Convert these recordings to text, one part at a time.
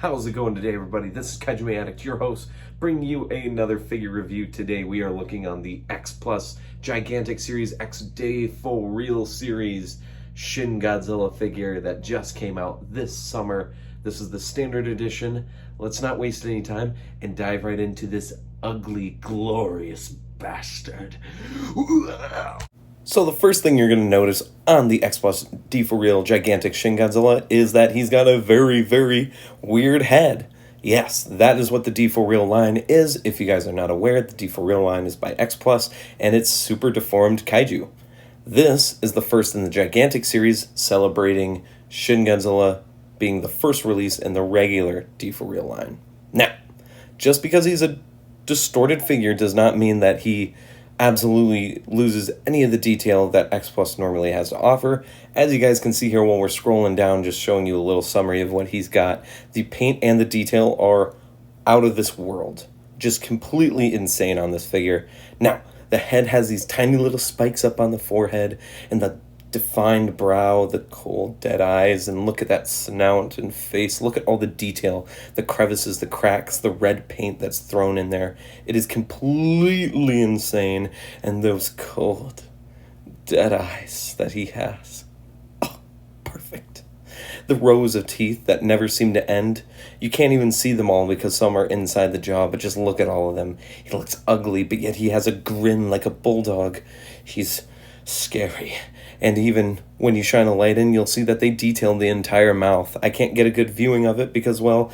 How's it going today, everybody? This is Kaiju Addict, your host, bringing you another figure review. Today we are looking on the X Plus Gigantic Series X Deforeal Series Shin Godzilla figure that just came out this summer. This is the standard edition. Let's not waste any time and dive right into this ugly, glorious bastard. So the first thing you're going to notice on the X Plus Deforeal Gigantic Shin Godzilla is that he's got a very, very weird head. Yes, that is what the Deforeal line is. If you guys are not aware, the Deforeal line is by X Plus, and it's super deformed kaiju. This is the first in the Gigantic series, celebrating Shin Godzilla being the first release in the regular Deforeal line. Now, just because he's a distorted figure does not mean that he absolutely loses any of the detail that X Plus normally has to offer. As you guys can see here while we're scrolling down, just showing you a little summary of what he's got, the paint and the detail are out of this world. Just completely insane on this figure. Now, the head has these tiny little spikes up on the forehead, and the defined brow, the cold, dead eyes, and look at that snout and face. Look at all the detail, the crevices, the cracks, the red paint that's thrown in there. It is completely insane, and those cold, dead eyes that he has. Oh, perfect. The rows of teeth that never seem to end. You can't even see them all because some are inside the jaw, but just look at all of them. He looks ugly, but yet he has a grin like a bulldog. He's scary. And even when you shine a light in, you'll see that they detailed the entire mouth. I can't get a good viewing of it because, well,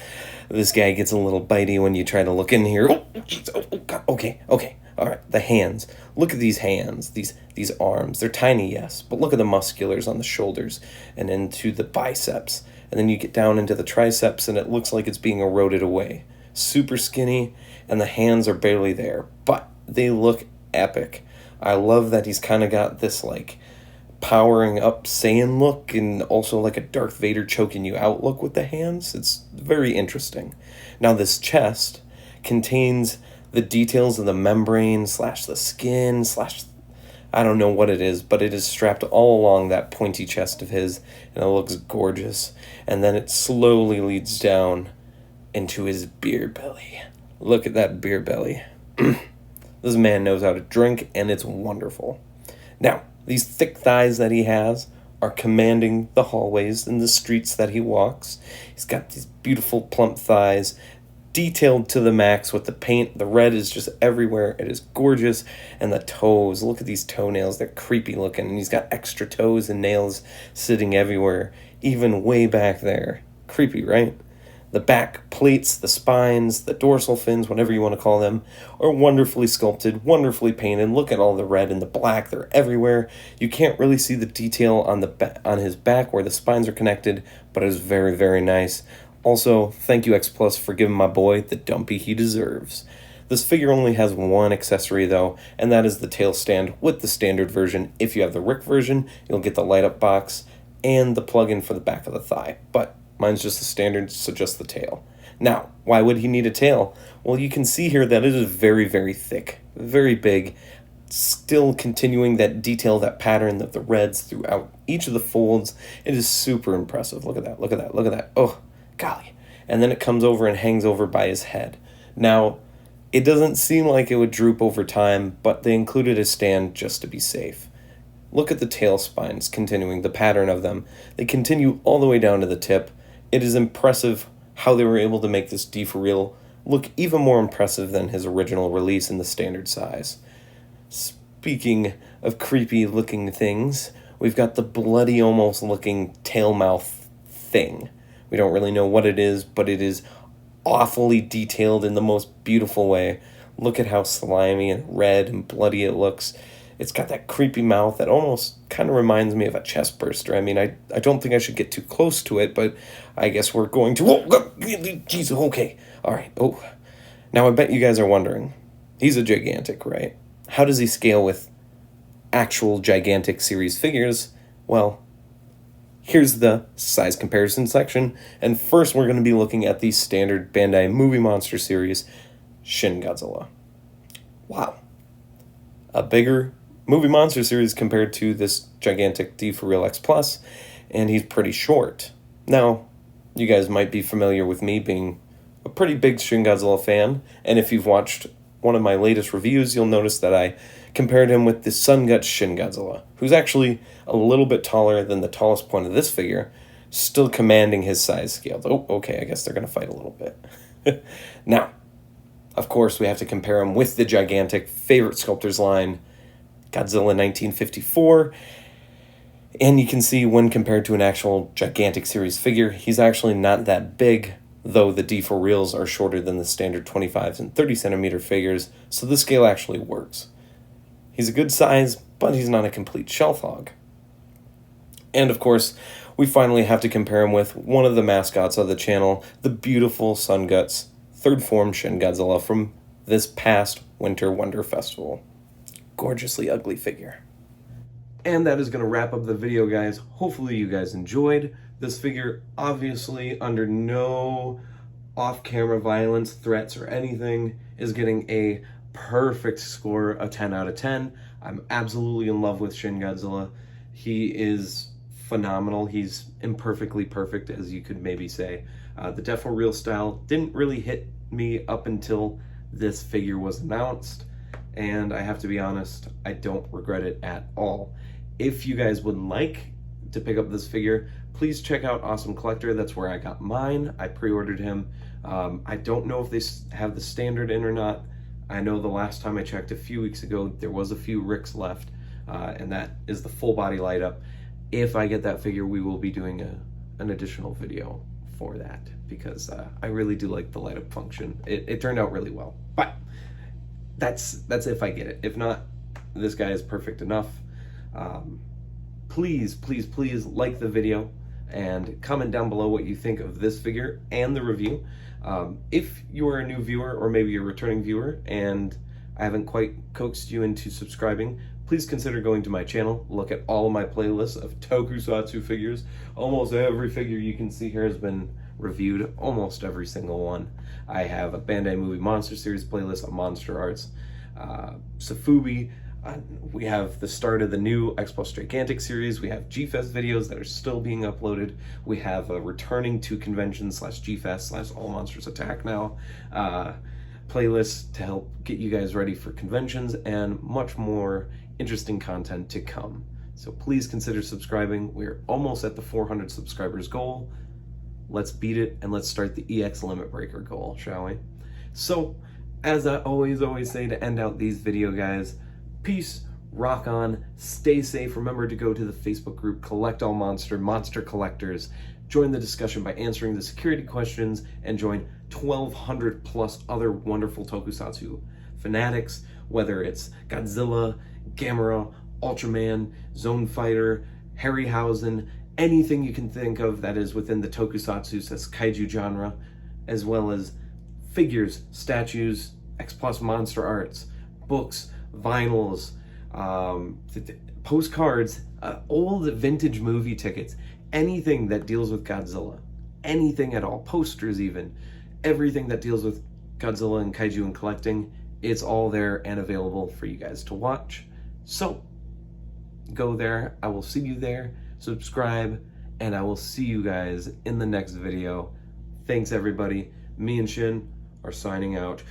this guy gets a little bitey when you try to look in here. Oh, geez, oh God. Okay. All right, the hands. Look at these hands, these arms. They're tiny, yes, but look at the musculars on the shoulders and into the biceps. And then you get down into the triceps, and it looks like it's being eroded away. Super skinny, and the hands are barely there, but they look epic. I love that he's kind of got this, like, powering up Saiyan look and also like a Darth Vader choking you out look with the hands. It's very interesting. Now this chest contains the details of the membrane slash the skin slash I don't know what it is, but it is strapped all along that pointy chest of his, and it looks gorgeous. And then it slowly leads down into his beer belly. Look at that beer belly. This man knows how to drink, and it's wonderful. Now, these thick thighs that he has are commanding the hallways and the streets that he walks. He's got these beautiful plump thighs, detailed to the max with the paint. The red is just everywhere. It is gorgeous. And the toes, look at these toenails. They're creepy looking. And he's got extra toes and nails sitting everywhere, even way back there. Creepy, right? The back plates, the spines, the dorsal fins, whatever you want to call them, are wonderfully sculpted, wonderfully painted. Look at all the red and the black. They're everywhere. You can't really see the detail on his back where the spines are connected, but it is very, very nice. Also, thank you, X Plus, for giving my boy the dumpy he deserves. This figure only has one accessory, though, and that is the tail stand with the standard version. If you have the Rick version, you'll get the light-up box and the plug-in for the back of the thigh, but mine's just the standard, so just the tail. Now, why would he need a tail? Well, you can see here that it is very, very thick, very big, still continuing that detail, that pattern of the reds throughout each of the folds. It is super impressive. Look at that, look at that, look at that. Oh, golly. And then it comes over and hangs over by his head. Now, it doesn't seem like it would droop over time, but they included a stand just to be safe. Look at the tail spines continuing, the pattern of them. They continue all the way down to the tip. It is impressive how they were able to make this Deforeal look even more impressive than his original release in the standard size. Speaking of creepy looking things, we've got the bloody almost looking tail mouth thing. We don't really know what it is, but it is awfully detailed in the most beautiful way. Look at how slimy and red and bloody it looks. It's got that creepy mouth that almost kind of reminds me of a chest burster. I mean, I don't think I should get too close to it, but I guess we're going to. Oh, jeez, okay. All right. Oh, now I bet you guys are wondering, he's a gigantic, right? How does he scale with actual Gigantic series figures? Well, here's the size comparison section. And first, we're going to be looking at the standard Bandai Movie Monster series, Shin Godzilla. Wow. A bigger Movie Monster series compared to this Gigantic Deforeal X Plus, and he's pretty short. Now, You guys might be familiar with me being a pretty big Shin Godzilla fan, and if you've watched one of my latest reviews, you'll notice that I compared him with the Sun Gut Shin Godzilla, who's actually a little bit taller than the tallest point of this figure, still commanding his size scale. Oh, okay, I guess they're going to fight a little bit. Now, of course, we have to compare him with the gigantic favorite sculptors line, Godzilla 1954. And you can see when compared to an actual gigantic series figure, he's actually not that big, though the Deforeals are shorter than the standard 25 and 30 centimeter figures, so the scale actually works. He's a good size, but he's not a complete shelf hog. And of course, we finally have to compare him with one of the mascots of the channel, the beautiful Sun Guts third form Shin Godzilla from this past Winter Wonder Festival. Gorgeously ugly figure. And that is going to wrap up the video, guys. Hopefully you guys enjoyed. This figure, obviously, under no off-camera violence, threats, or anything, is getting a perfect score, a 10 out of 10. I'm absolutely in love with Shin Godzilla. He is phenomenal. He's imperfectly perfect, as you could maybe say. The Deforeal style didn't really hit me up until this figure was announced, and I have to be honest, I don't regret it at all. If you guys would like to pick up this figure, please check out Awesome Collector. That's where I got mine. I pre-ordered him. I don't know if they have the standard in or not. I know the last time I checked a few weeks ago, there was a few Ricks left, and that is the full body light up. If I get that figure, we will be doing an additional video for that, because I really do like the light up function. It turned out really well, but that's if I get it. If not, this guy is perfect enough. Please like the video and comment down below what you think of this figure and the review. If you are a new viewer, or maybe a returning viewer, and I haven't quite coaxed you into subscribing, please consider going to my channel. Look at all of my playlists of tokusatsu figures. Almost every figure you can see here has been reviewed, almost every single one. I have a Bandai Movie Monster Series playlist on Monster Arts, Safubi. We have the start of the new X Plus Gigantic series. We have G-Fest videos that are still being uploaded. We have a returning to convention / G-Fest / All Monsters Attack now playlist to help get you guys ready for conventions, and much more interesting content to come. So please consider subscribing. We're almost at the 400 subscribers goal. Let's beat it, and let's start the EX Limit Breaker goal, shall we? So, as I always say to end out these video, guys, peace, rock on, stay safe. Remember to go to the Facebook group Collect All Monster Collectors. Join the discussion by answering the security questions, and join 1,200 plus other wonderful tokusatsu fanatics, whether it's Godzilla, Gamera, Ultraman, Zone Fighter, Harryhausen, anything you can think of that is within the tokusatsu that's kaiju genre, as well as figures, statues, X Plus Monster Arts, books, vinyls, postcards, old vintage movie tickets, anything that deals with Godzilla, anything at all, posters even, everything that deals with Godzilla and kaiju and collecting, it's all there and available for you guys to watch. So, go there, I will see you there, subscribe, and I will see you guys in the next video. Thanks everybody, me and Shin are signing out.